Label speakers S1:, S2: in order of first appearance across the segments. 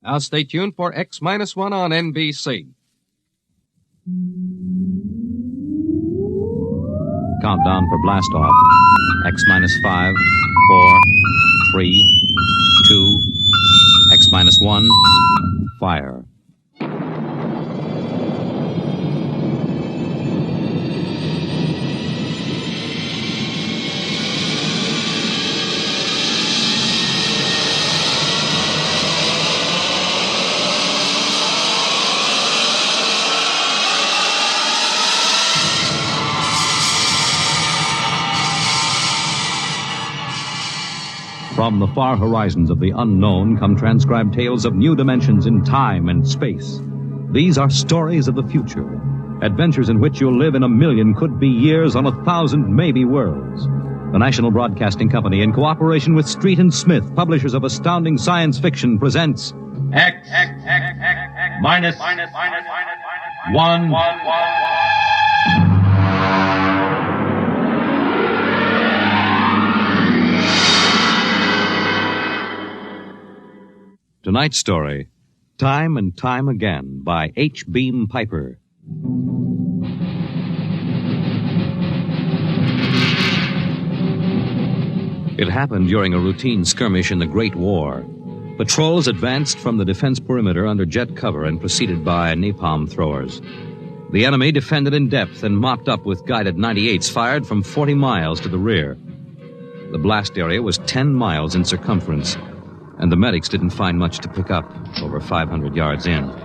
S1: Now stay tuned for X-1 on NBC.
S2: Countdown for blast-off. X-5, 4, 3, 2, X-1, fire. From the far horizons of the unknown come transcribed tales of new dimensions in time and space. These are stories of the future, adventures in which you'll live in a million could-be years on 1,000 maybe worlds. The National Broadcasting Company, in cooperation with Street and Smith, publishers of astounding science fiction, presents
S3: X minus one.
S2: Tonight's story, Time and Time Again, by H. Beam Piper. It happened during a routine skirmish in the Great War. Patrols advanced from the defense perimeter under jet cover and preceded by napalm throwers. The enemy defended in depth and mopped up with guided 98s fired from 40 miles to the rear. The blast area was 10 miles in circumference, and the medics didn't find much to pick up over 500 yards in.
S4: All right,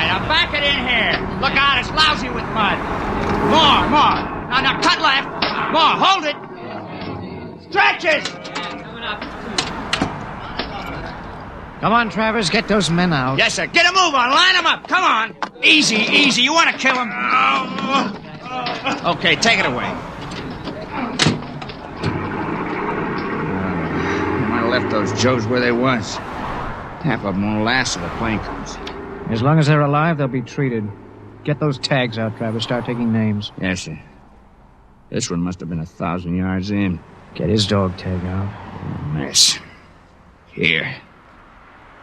S4: now back it in here. Look out, it's lousy with mud. More. Now, cut left. More, hold it. Stretches.
S5: Come on, Travers, get those men out.
S4: Yes, sir. Get a move on. Line them up. Come on. Easy. You want to kill them? Okay, take it away. Left those Joes where they was. Half of them won't last till the plane comes.
S5: As long as they're alive, they'll be treated. Get those tags out, Travers. Start taking names.
S4: Yes, sir. This one must have been 1,000 yards in.
S5: Get his dog tag out.
S4: Mess. Here.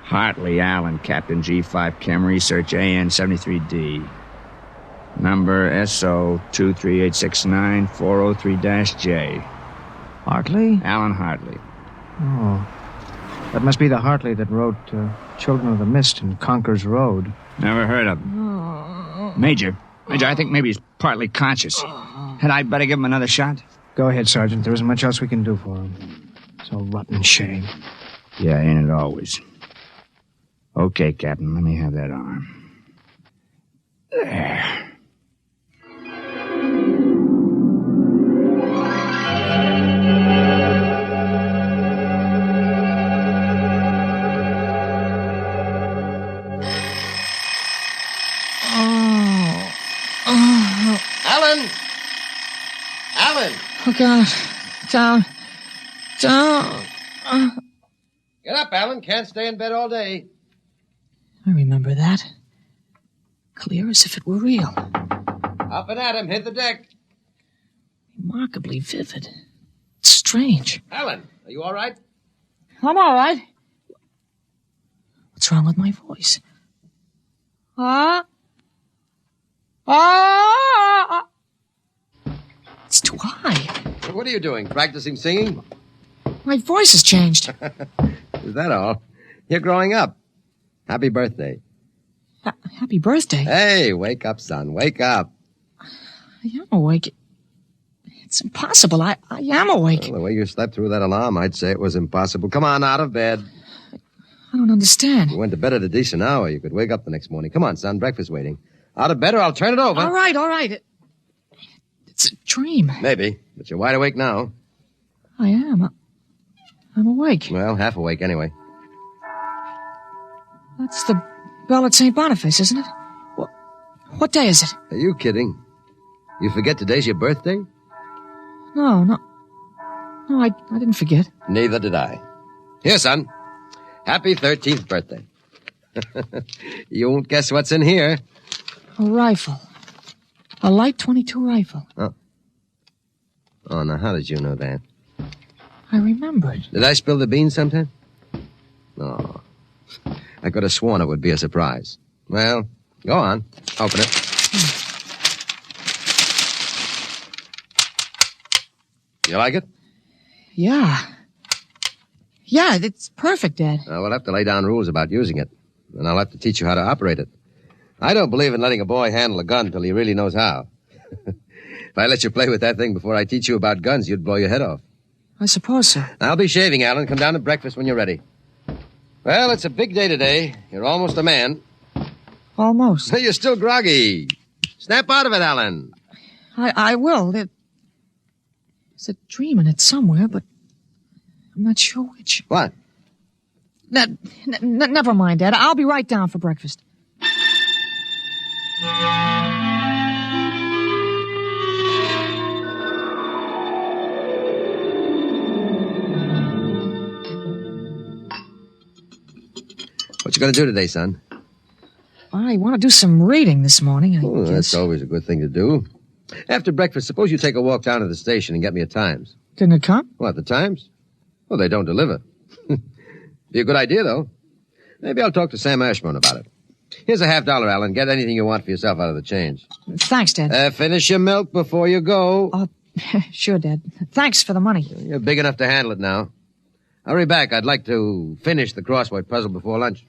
S4: Hartley Allen, Captain G5 Chem Research, AN-73D. Number SO23869-403-J.
S5: Hartley?
S4: Allen Hartley.
S5: Oh. That must be the Hartley that wrote Children of the Mist and Conker's Road.
S4: Never heard of him. Major, I think maybe he's partly conscious. Had I better give him another shot?
S5: Go ahead, Sergeant. There isn't much else we can do for him. It's a rotten shame.
S4: Yeah, ain't it always? Okay, Captain, let me have that arm. There.
S6: Alan!
S5: Oh, God. Down.
S6: Get up, Alan. Can't stay in bed all day.
S7: I remember that. Clear as if it were real.
S6: Up and at him. Hit the deck.
S7: Remarkably vivid. It's strange.
S6: Alan, are you all right?
S7: I'm all right. What's wrong with my voice? It's too high.
S6: What are you doing? Practicing singing?
S7: My voice has changed.
S6: Is that all? You're growing up. Happy birthday.
S7: Happy birthday.
S6: Hey, wake up, son. Wake up.
S7: I am awake. It's impossible. I am awake.
S6: Well, the way you slept through that alarm, I'd say it was impossible. Come on, out of bed.
S7: I don't understand.
S6: You went to bed at a decent hour. You could wake up the next morning. Come on, son. Breakfast waiting. Out of bed or I'll turn it over.
S7: All right. It's a dream.
S6: Maybe, but you're wide awake now.
S7: I am. I'm awake.
S6: Well, half awake anyway.
S7: That's the bell at St. Boniface, isn't it? What day is it?
S6: Are you kidding? You forget today's your birthday?
S7: No, I didn't forget.
S6: Neither did I. Here, son. Happy 13th birthday. You won't guess what's in here.
S7: A rifle. A light .22 rifle.
S6: Oh, now how did you know that?
S7: I remembered.
S6: Did I spill the beans sometime? Oh. I could have sworn it would be a surprise. Well, go on. Open it. You like it?
S7: Yeah. Yeah, it's perfect, Dad.
S6: We'll have to lay down rules about using it. And I'll have to teach you how to operate it. I don't believe in letting a boy handle a gun till he really knows how. If I let you play with that thing before I teach you about guns, you'd blow your head off.
S7: I suppose so.
S6: I'll be shaving, Alan. Come down to breakfast when you're ready. Well, it's a big day today. You're almost a man.
S7: Almost.
S6: You're still groggy. Snap out of it, Alan.
S7: I will. There's a dream in it somewhere, but I'm not sure which.
S6: What?
S7: Never mind, Dad. I'll be right down for breakfast.
S6: What you going to do today, son?
S7: I want to do some reading this morning, I guess.
S6: That's always a good thing to do. After breakfast, suppose you take a walk down to the station and get me a Times.
S7: Didn't it come?
S6: What, the Times? Well, they don't deliver. Be a good idea, though. Maybe I'll talk to Sam Ashburn about it. Here's a $50, Alan. Get anything you want for yourself out of the change.
S7: Thanks, Dad.
S6: Finish your milk before you go.
S7: Sure, Dad. Thanks for the money.
S6: You're big enough to handle it now. Hurry back. I'd like to finish the crossword puzzle before lunch.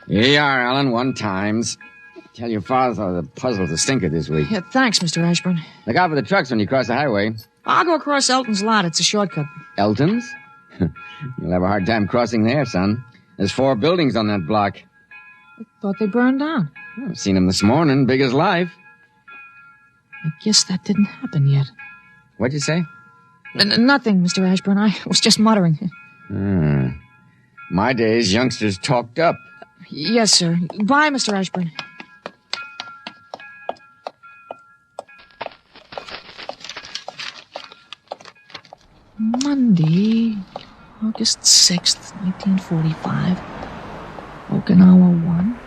S8: Here you are, Alan. 1 times. Tell your father the puzzle's a stinker this week.
S7: Yeah, thanks, Mr. Ashburn.
S8: Look out for the trucks when you cross the highway.
S7: I'll go across Elton's lot. It's a shortcut.
S8: Elton's? You'll have a hard time crossing there, son. There's 4 buildings on that block.
S7: I thought they burned down.
S8: I've seen them this morning, big as life.
S7: I guess that didn't happen yet.
S8: What'd you say?
S7: Nothing, Mr. Ashburn. I was just muttering.
S8: My days, youngsters talked up.
S7: Yes, sir. Bye, Mr. Ashburn. Monday, August 6th, 1945. Okinawa 1.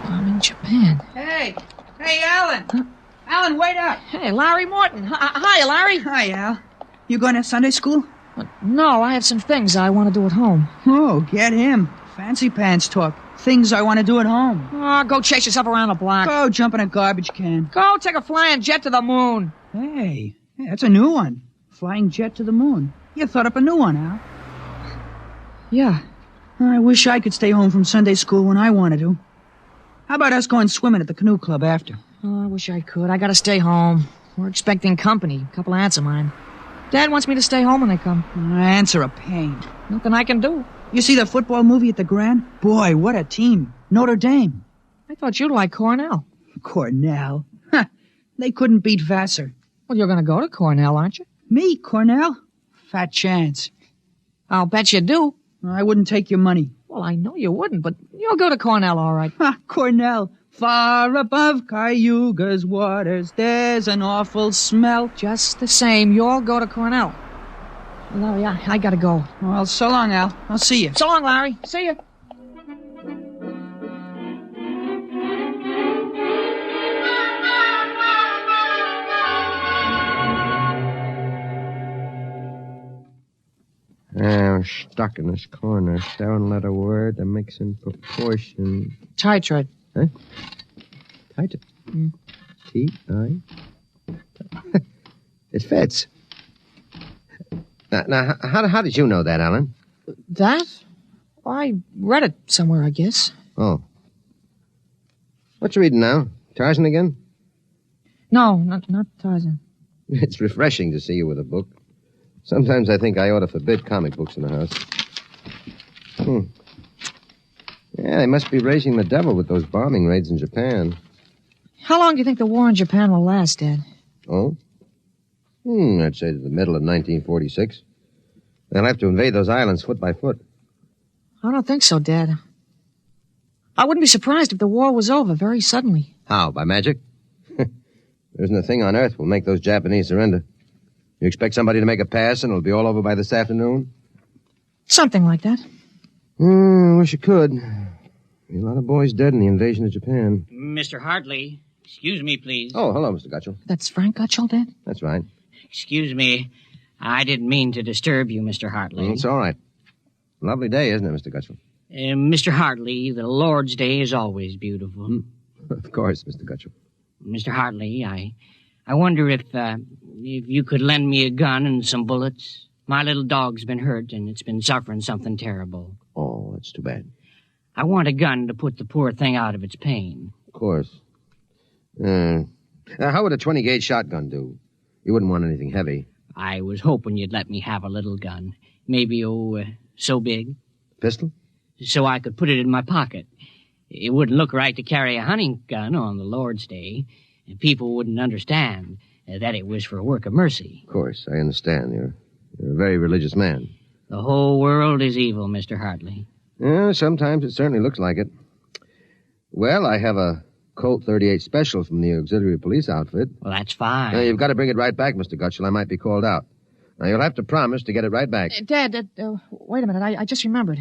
S7: I'm in Japan.
S4: Hey, Alan. Huh? Alan, wait up.
S7: Hey, Larry Morton. Hi, Larry.
S4: Hi, Al. You going to Sunday school?
S7: No, I have some things I want to do at home.
S4: Oh, get him. Fancy pants talk. Things I want to do at home.
S7: Oh, go chase yourself around the block.
S4: Go jump in a garbage can.
S7: Go take a flying jet to the moon.
S4: Hey, that's a new one. Flying jet to the moon. You thought up a new one, Al.
S7: Yeah.
S4: I wish I could stay home from Sunday school when I wanted to. How about us going swimming at the canoe club after?
S7: Oh, I wish I could. I gotta stay home. We're expecting company. A couple of aunts of mine. Dad wants me to stay home when they come.
S4: Aunts are a pain.
S7: Nothing I can do.
S4: You see the football movie at the Grand? Boy, what a team. Notre Dame.
S7: I thought you'd like Cornell.
S4: Cornell? Huh. They couldn't beat Vassar.
S7: Well, you're gonna go to Cornell, aren't you?
S4: Me, Cornell? Fat chance.
S7: I'll bet you do.
S4: I wouldn't take your money.
S7: Well, I know you wouldn't, but you'll go to Cornell, all right.
S4: Ha, Cornell. Far above Cayuga's waters, there's an awful smell.
S7: Just the same, you'll go to Cornell. Well, Larry, I gotta go.
S4: Well, so long, Al. I'll see you.
S7: So long, Larry. See you.
S6: I'm stuck in this corner. 7-letter word that makes in proportion.
S7: Tight.
S6: Huh? Tight. T-I. It fits. Now, how did you know that, Alan?
S7: That? I read it somewhere, I guess.
S6: Oh. What you reading now? Tarzan again?
S7: No, not Tarzan.
S6: It's refreshing to see you with a book. Sometimes I think I ought to forbid comic books in the house. Yeah, they must be raising the devil with those bombing raids in Japan.
S7: How long do you think the war in Japan will last, Dad?
S6: Oh? I'd say to the middle of 1946. They'll have to invade those islands foot by foot.
S7: I don't think so, Dad. I wouldn't be surprised if the war was over very suddenly.
S6: How, by magic? There isn't a thing on earth will make those Japanese surrender. You expect somebody to make a pass and it'll be all over by this afternoon?
S7: Something like that.
S6: Wish it could. Be a lot of boys dead in the invasion of Japan.
S9: Mr. Hartley,
S4: Excuse me, please.
S6: Oh, hello, Mr. Gutchell.
S7: That's Frank Gutchell, Dad?
S6: That's right.
S4: Excuse me. I didn't mean to disturb you, Mr. Hartley.
S6: It's all right. Lovely day, isn't it, Mr. Gutchell?
S4: Mr. Hartley, the Lord's Day is always beautiful.
S6: Of course, Mr. Gutchell.
S4: Mr. Hartley, I wonder if you could lend me a gun and some bullets. My little dog's been hurt, and it's been suffering something terrible.
S6: Oh, that's too bad.
S4: I want a gun to put the poor thing out of its pain.
S6: Of course. How would a 20-gauge shotgun do? You wouldn't want anything heavy.
S4: I was hoping you'd let me have a little gun. Maybe, so big.
S6: Pistol?
S4: So I could put it in my pocket. It wouldn't look right to carry a hunting gun on the Lord's Day. And people wouldn't understand that it was for a work of mercy.
S6: Of course, I understand. You're a very religious man.
S4: The whole world is evil, Mr. Hartley.
S6: Yeah, sometimes it certainly looks like it. Well, I have a Colt 38 Special from the auxiliary police outfit.
S4: Well, that's fine.
S6: You've got to bring it right back, Mr. Gutchell. I might be called out. Now, you'll have to promise to get it right back.
S7: Dad, wait a minute. I just remembered.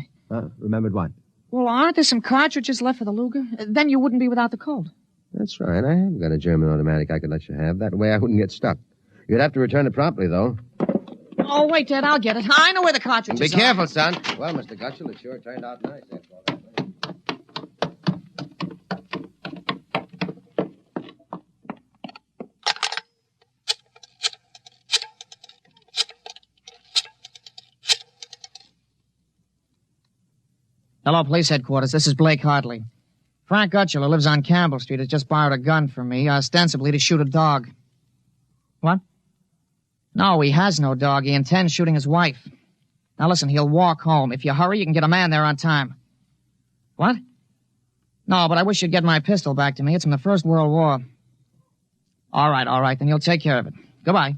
S6: Remembered what?
S7: Well, aren't there some cartridges left for the Luger? Then you wouldn't be without the Colt.
S6: That's right. I have got a German automatic I could let you have. That way I wouldn't get stuck. You'd have to return it promptly, though.
S7: Oh, wait, Dad, I'll get it. I know where the cartridges
S6: Be careful, son. Well, Mr. Gutchell, it sure turned out nice after all that.
S7: Hello, police headquarters. This is Blake Hartley. Frank Gutchell, who lives on Campbell Street, has just borrowed a gun from me, ostensibly to shoot a dog. What? No, he has no dog. He intends shooting his wife. Now, listen, he'll walk home. If you hurry, you can get a man there on time. What? No, but I wish you'd get my pistol back to me. It's from the First World War. All right, then you'll take care of it. Goodbye.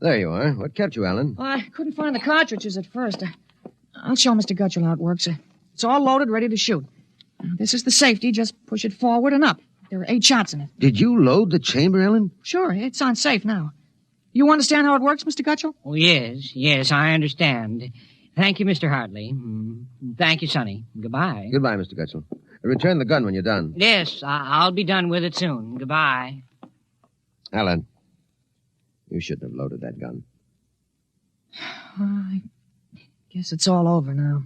S6: There you are. What kept you, Alan?
S7: Well, I couldn't find the cartridges at first. I'll show Mr. Gutchell how it works. It's all loaded, ready to shoot. This is the safety. Just push it forward and up. There are 8 shots in it.
S6: Did you load the chamber, Ellen?
S7: Sure, it's on safe now. You understand how it works, Mr. Gutchell?
S4: Oh, yes, I understand. Thank you, Mr. Hartley. Thank you, Sonny. Goodbye.
S6: Goodbye, Mr. Gutchell. Return the gun when you're done.
S4: Yes, I'll be done with it soon. Goodbye.
S6: Alan, you shouldn't have loaded that gun.
S7: I guess it's all over now.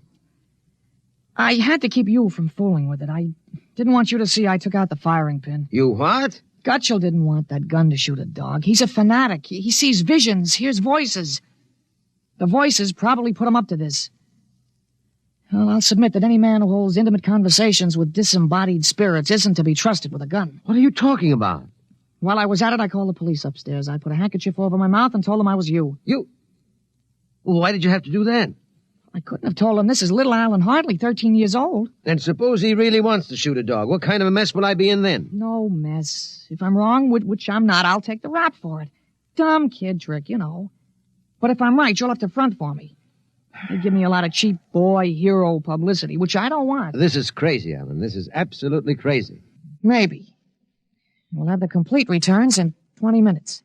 S7: I had to keep you from fooling with it. I didn't want you to see I took out the firing pin.
S6: You what?
S7: Gutchell didn't want that gun to shoot a dog. He's a fanatic. He sees visions, hears voices. The voices probably put him up to this. Well, I'll submit that any man who holds intimate conversations with disembodied spirits isn't to be trusted with a gun.
S6: What are you talking about?
S7: While I was at it, I called the police upstairs. I put a handkerchief over my mouth and told them I was you.
S6: You? Well, why did you have to do that?
S7: I couldn't have told them this is little Alan Hartley, 13 years old.
S6: And suppose he really wants to shoot a dog. What kind of a mess will I be in then?
S7: No mess. If I'm wrong, which I'm not, I'll take the rap for it. Dumb kid trick, you know. But if I'm right, you'll have to front for me. They give me a lot of cheap boy hero publicity, which I don't want.
S6: This is crazy, Alan. This is absolutely crazy.
S7: Maybe. We'll have the complete returns in 20 minutes.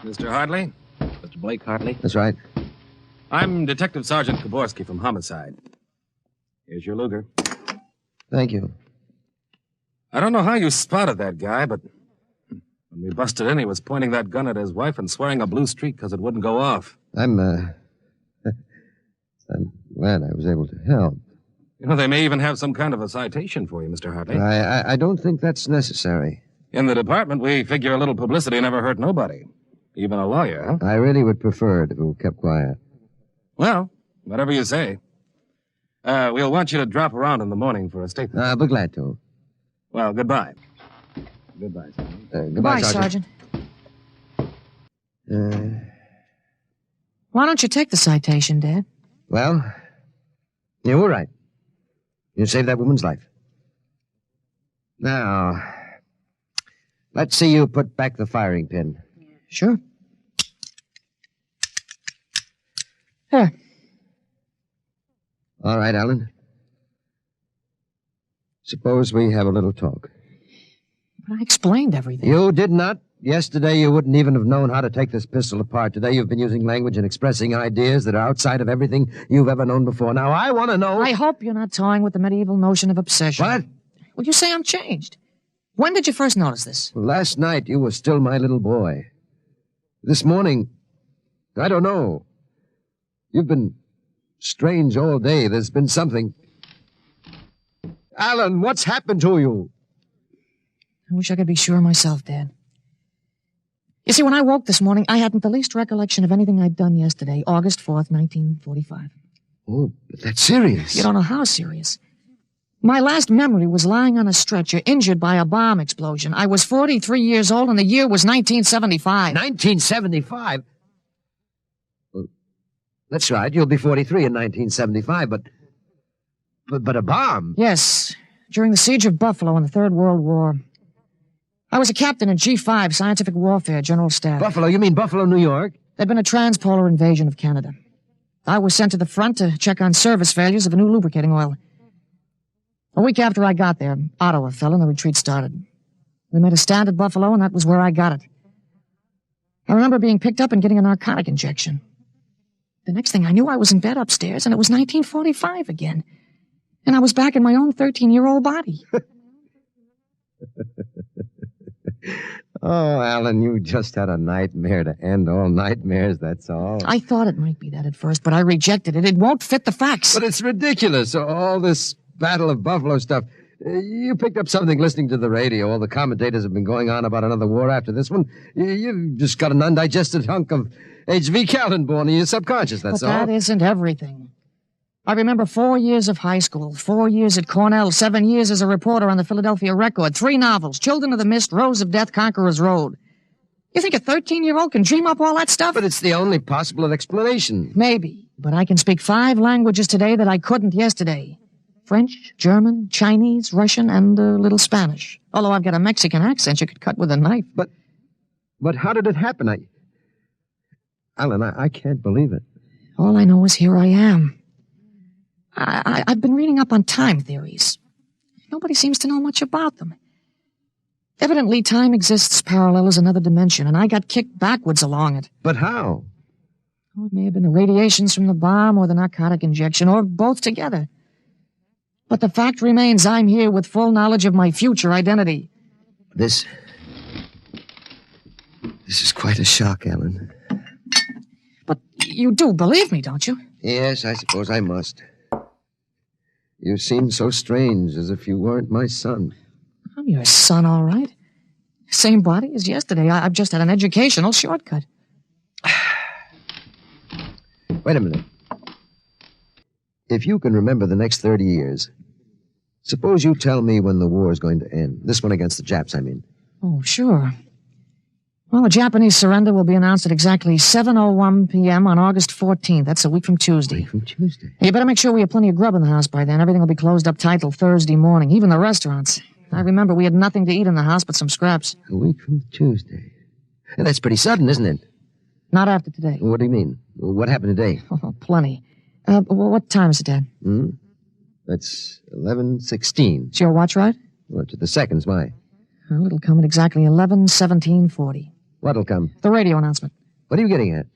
S9: Mr. Hartley? Mr. Blake Hartley?
S6: That's right.
S9: I'm Detective Sergeant Koborski from Homicide. Here's your Luger.
S6: Thank you.
S9: I don't know how you spotted that guy, but when we busted in, he was pointing that gun at his wife and swearing a blue streak because it wouldn't go off.
S6: I'm glad I was able to help.
S9: You know, they may even have some kind of a citation for you, Mr. Hartley.
S6: I don't think that's necessary.
S9: In the department, we figure a little publicity never hurt nobody. Even a lawyer, huh?
S6: I really would prefer it if it were kept quiet.
S9: Well, whatever you say. We'll want you to drop around in the morning for a statement.
S6: I'll be glad to.
S9: Well, goodbye. Goodbye, Sergeant.
S6: Goodbye,
S7: Sergeant. Why don't you take the citation, Dad?
S6: Well, you were right. You saved that woman's life. Now, let's see you put back the firing pin.
S7: Sure. Here.
S6: All right, Alan. Suppose we have a little talk.
S7: But I explained everything.
S6: You did not. Yesterday, you wouldn't even have known how to take this pistol apart. Today, you've been using language and expressing ideas that are outside of everything you've ever known before. Now, I want to know...
S7: I hope you're not toying with the medieval notion of obsession.
S6: What?
S7: Well, you say I'm changed. When did you first notice this?
S6: Well, last night, you were still my little boy. This morning, I don't know. You've been strange all day. There's been something... Alan, what's happened to you?
S7: I wish I could be sure myself, Dad. You see, when I woke this morning, I hadn't the least recollection of anything I'd done yesterday, August 4th, 1945.
S6: Oh, but that's serious.
S7: You don't know how serious. My last memory was lying on a stretcher, injured by a bomb explosion. I was 43 years old, and the year was 1975.
S6: 1975? Well, that's right. You'll be 43 in 1975, but a bomb?
S7: Yes, during the siege of Buffalo in the Third World War. I was a captain in G5, Scientific Warfare, General Staff.
S6: Buffalo? You mean Buffalo, New York?
S7: There'd been a transpolar invasion of Canada. I was sent to the front to check on service failures of a new lubricating oil. A week after I got there, Ottawa fell and the retreat started. We made a stand at Buffalo, and that was where I got it. I remember being picked up and getting a narcotic injection. The next thing I knew, I was in bed upstairs, and it was 1945 again. And I was back in my own 13-year-old body.
S6: Oh, Alan, you just had a nightmare to end all nightmares, that's all.
S7: I thought it might be that at first, but I rejected it. It won't fit the facts.
S6: But it's ridiculous, all this Battle of Buffalo stuff. You picked up something listening to the radio. All the commentators have been going on about another war after this one. You've just got an undigested hunk of H.V. Callan born in your subconscious, that's all.
S7: But that isn't everything. I remember 4 years of high school, 4 years at Cornell, 7 years as a reporter on the Philadelphia Record, 3 novels, Children of the Mist, Rose of Death, Conqueror's Road. You think a 13-year-old can dream up all that stuff?
S6: But it's the only possible explanation.
S7: Maybe, but I can speak 5 languages today that I couldn't yesterday. French, German, Chinese, Russian, and a little Spanish. Although I've got a Mexican accent you could cut with a knife.
S6: But how did it happen? Alan, I can't believe it.
S7: All I know is here I am. I've been reading up on time theories. Nobody seems to know much about them. Evidently, time exists parallel as another dimension, and I got kicked backwards along it.
S6: But how?
S7: Oh, it may have been the radiations from the bomb or the narcotic injection, or both together. But the fact remains I'm here with full knowledge of my future identity.
S6: This is quite a shock, Alan.
S7: But you do believe me, don't you?
S6: Yes, I suppose I must. You seem so strange, as if you weren't my son.
S7: I'm your son, all right. Same body as yesterday. I've just had an educational shortcut.
S6: Wait a minute. If you can remember the next 30 years, suppose you tell me when the war is going to end. This one against the Japs, I mean.
S7: Oh, sure. Well, the Japanese surrender will be announced at exactly 7:01 p.m. on August 14th. That's a week from Tuesday. You better make sure we have plenty of grub in the house by then. Everything will be closed up tight till Thursday morning, even the restaurants. I remember we had nothing to eat in the house but some scraps.
S6: A week from Tuesday. That's pretty sudden, isn't it?
S7: Not after today.
S6: What do you mean? What happened today?
S7: Oh, plenty. What time is it, Dad?
S6: That's 11:16.
S7: Is your watch right?
S6: Well, to the seconds, why?
S7: Well, it'll come at exactly 11:17:40.
S6: What'll come?
S7: The radio announcement.
S6: What are you getting at?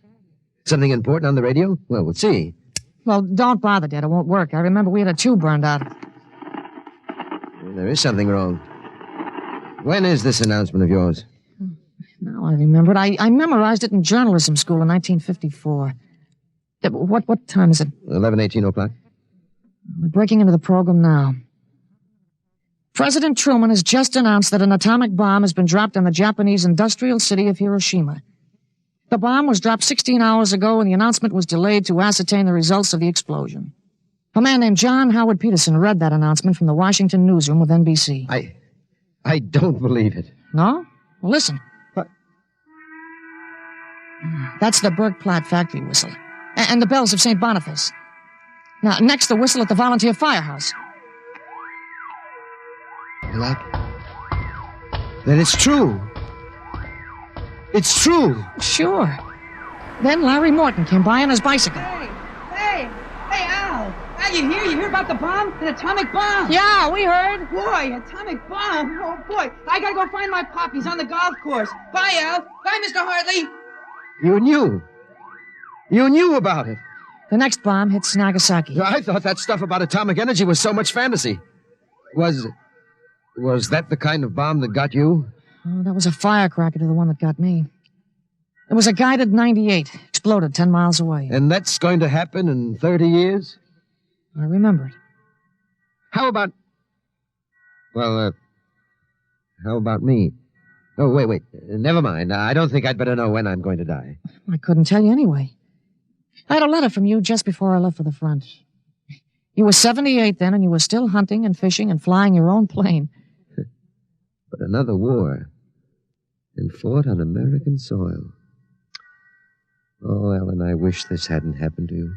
S6: Something important on the radio? Well, we'll see.
S7: Well, don't bother, Dad. It won't work. I remember we had a tube burned out.
S6: There is something wrong. When is this announcement of yours?
S7: Now I remember it. I memorized it in journalism school in 1954. What time is it?
S6: 11:18 o'clock.
S7: We're breaking into the program now. President Truman has just announced that an atomic bomb has been dropped on the Japanese industrial city of Hiroshima. The bomb was dropped 16 hours ago, and the announcement was delayed to ascertain the results of the explosion. A man named John Howard Peterson read that announcement from the Washington newsroom with NBC.
S6: I don't believe it.
S7: No? Well, listen.
S6: What?
S7: That's the Bergplatt factory whistle. And the bells of St. Boniface. Now, next the whistle at the volunteer firehouse.
S6: Then it's true. It's true.
S7: Sure. Then Larry Morton came by on his bicycle.
S10: Hey, Al! Now you hear? You hear about the bomb? An atomic bomb?
S7: Yeah, we heard.
S10: Boy, atomic bomb. Oh, boy. I gotta go find my pop. He's on the golf course. Bye, Al. Bye, Mr. Hartley.
S6: You knew. You knew about it.
S7: The next bomb hits Nagasaki.
S6: I thought that stuff about atomic energy was so much fantasy. Was that the kind of bomb that got you?
S7: Oh, that was a firecracker to the one that got me. It was a guided 98. Exploded 10 miles away.
S6: And that's going to happen in 30 years?
S7: I remember it.
S6: How about... how about me? Oh, wait. Never mind. I don't think I'd better know when I'm going to die.
S7: I couldn't tell you anyway. I had a letter from you just before I left for the front. You were 78 then, and you were still hunting and fishing and flying your own plane.
S6: But another war. And fought on American soil. Oh, Ellen, I wish this hadn't happened to you.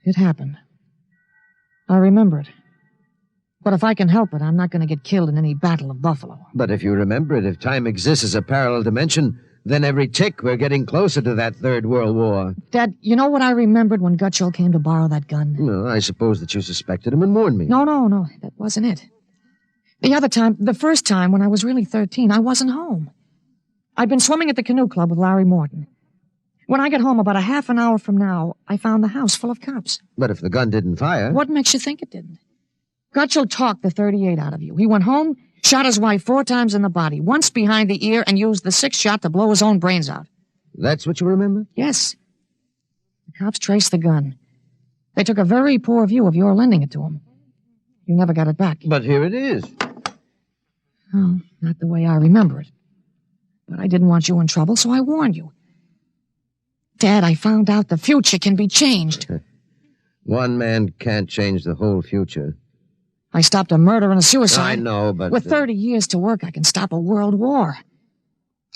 S7: It happened. I remember it. But if I can help it, I'm not going to get killed in any Battle of Buffalo.
S6: But if you remember it, if time exists as a parallel dimension, then every tick we're getting closer to that Third World War.
S7: Dad, you know what I remembered when Gutschall came to borrow that gun?
S6: No, I suppose that you suspected him and warned me.
S7: No, that wasn't it. The first time when I was really 13, I wasn't home. I'd been swimming at the canoe club with Larry Morton. When I got home about a half an hour from now, I found the house full of cops.
S6: But if the gun didn't fire...
S7: What makes you think it didn't? Gutschall talked the 38 out of you. He went home, shot his wife 4 times in the body, once behind the ear, and used the 6th shot to blow his own brains out.
S6: That's what you remember?
S7: Yes. The cops traced the gun. They took a very poor view of your lending it to him. You never got it back.
S6: But here it is.
S7: Oh, not the way I remember it. But I didn't want you in trouble, so I warned you. Dad, I found out the future can be changed.
S6: One man can't change the whole future.
S7: I stopped a murder and a suicide.
S6: I know, but...
S7: With 30 years to work, I can stop a world war.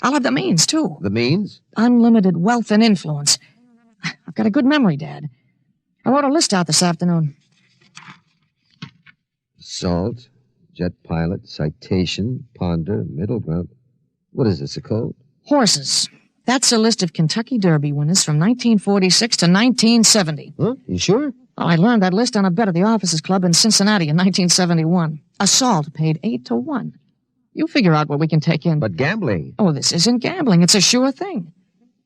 S7: I'll have the means, too.
S6: The means?
S7: Unlimited wealth and influence. I've got a good memory, Dad. I wrote a list out this afternoon.
S6: Assault, jet pilot, citation, ponder, middle ground. What is this, a code?
S7: Horses. That's a list of Kentucky Derby winners from 1946 to 1970.
S6: Huh? You sure?
S7: Well, I learned that list on a bet at the Officers Club in Cincinnati in 1971. Assault paid 8 to 1. You figure out what we can take in.
S6: But gambling.
S7: Oh, this isn't gambling. It's a sure thing.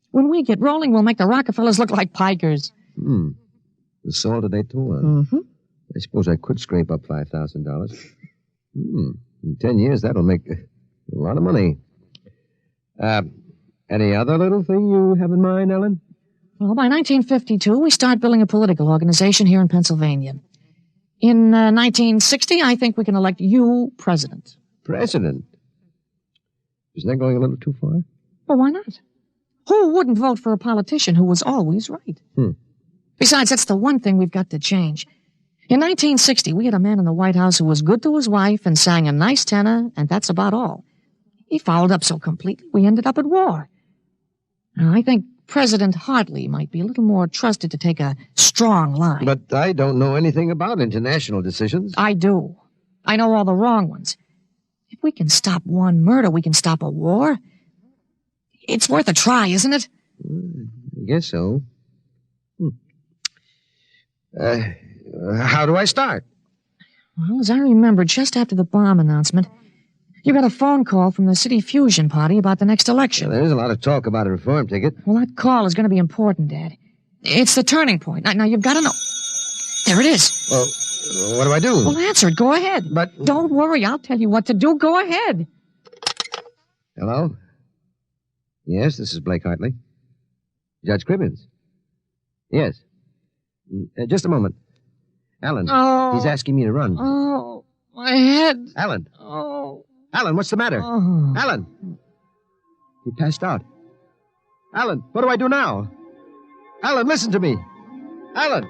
S7: When we get rolling, we'll make the Rockefellers look like pikers.
S6: Assault at 8 to 1.
S7: Mm-hmm.
S6: I suppose I could scrape up $5,000. In 10 years, that'll make a lot of money. Any other little thing you have in mind, Ellen?
S7: Well, by 1952, we start building a political organization here in Pennsylvania. In 1960, I think we can elect you president.
S6: President? Isn't that going a little too far?
S7: Well, why not? Who wouldn't vote for a politician who was always right? Besides, that's the one thing we've got to change. In 1960, we had a man in the White House who was good to his wife and sang a nice tenor, and that's about all. He fouled up so completely, we ended up at war. Now, I think President Hartley might be a little more trusted to take a strong line.
S6: But I don't know anything about international decisions.
S7: I do. I know all the wrong ones. If we can stop one murder, we can stop a war. It's worth a try, isn't it?
S6: I guess so. How do I start?
S7: Well, as I remember, just after the bomb announcement, you got a phone call from the City Fusion Party about the next election.
S6: Well, there's a lot of talk about a reform ticket.
S7: Well, that call is going to be important, Dad. It's the turning point. Now you've got to know. There it is.
S6: Well, what do I do?
S7: Well, answer it. Go ahead.
S6: But...
S7: Don't worry. I'll tell you what to do. Go ahead.
S6: Hello? Yes, this is Blake Hartley. Judge Cribbins. Yes. Just a moment. Alan.
S7: Oh.
S6: He's asking me to run.
S7: Oh, my head.
S6: Alan.
S7: Oh.
S6: Alan, what's the matter?
S7: Oh.
S6: Alan. He passed out. Alan, what do I do now? Alan, listen to me. Alan.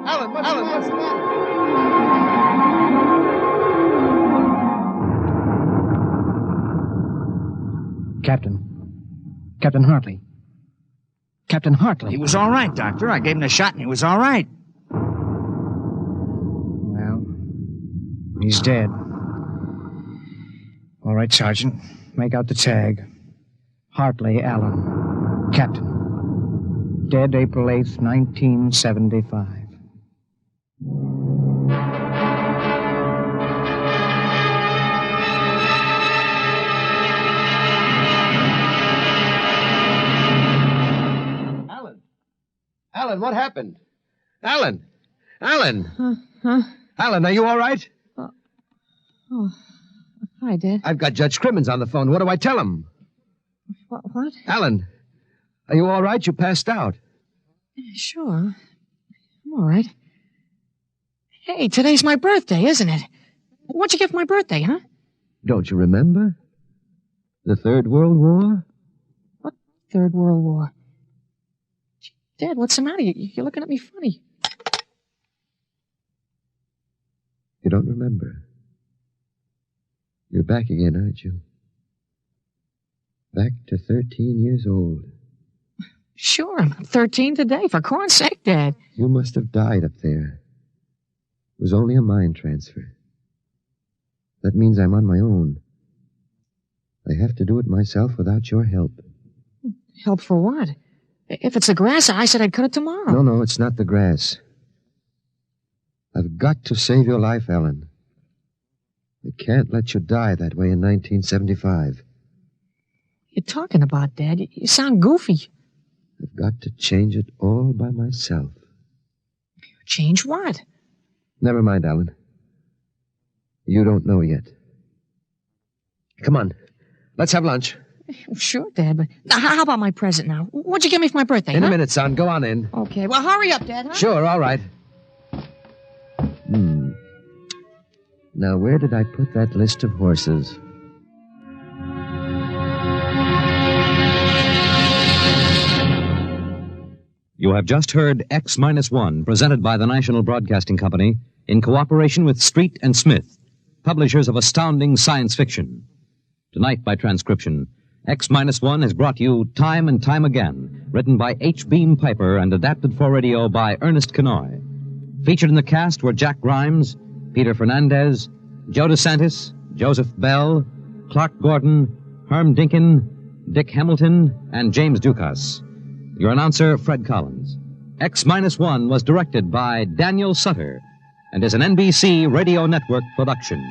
S6: Alan, what's the matter?
S5: Captain Hartley. Captain Hartley.
S4: He was all right, Doctor. I gave him a shot and he was all right.
S5: Well, he's dead. All right, Sergeant. Make out the tag. Hartley Allen. Captain. Dead April 8th, 1975.
S6: Alan, what happened? Alan! Alan!
S7: Huh?
S6: Alan, are you all right?
S7: Oh, hi, Dad.
S6: I've got Judge Crimmins on the phone. What do I tell him?
S7: What?
S6: Alan, are you all right? You passed out.
S7: Sure. I'm all right. Hey, today's my birthday, isn't it? What'd you get for my birthday, huh?
S6: Don't you remember? The Third World War?
S7: What Third World War? Gee, Dad, what's the matter? You're looking at me funny.
S6: You don't remember. You're back again, aren't you? Back to 13 years old.
S7: Sure, I'm 13 today. For corn's sake, Dad.
S6: You must have died up there. It was only a mind transfer. That means I'm on my own. I have to do it myself without your help.
S7: Help for what? If it's the grass, I said I'd cut it tomorrow.
S6: No, it's not the grass. I've got to save your life, Ellen. I can't let you die that way in 1975.
S7: You're talking about, Dad? You sound goofy.
S6: I've got to change it all by myself.
S7: Change what?
S6: Never mind, Alan. You don't know yet. Come on. Let's have lunch.
S7: Sure, Dad, but how about my present now? What'd you give me for my birthday,
S6: In a minute, son. Go on in.
S7: Okay, well, hurry up, Dad, huh?
S6: Sure, all right. Now, where did I put that list of horses?
S2: You have just heard X-1, presented by the National Broadcasting Company in cooperation with Street and Smith, publishers of astounding science fiction. Tonight, by transcription, X-1 has brought you Time and Time Again, written by H. Beam Piper and adapted for radio by Ernest Kenoy. Featured in the cast were Jack Grimes, Peter Fernandez, Joe DeSantis, Joseph Bell, Clark Gordon, Herm Dinkin, Dick Hamilton, and James Dukas. Your announcer, Fred Collins. X-1 was directed by Daniel Sutter and is an NBC Radio Network production.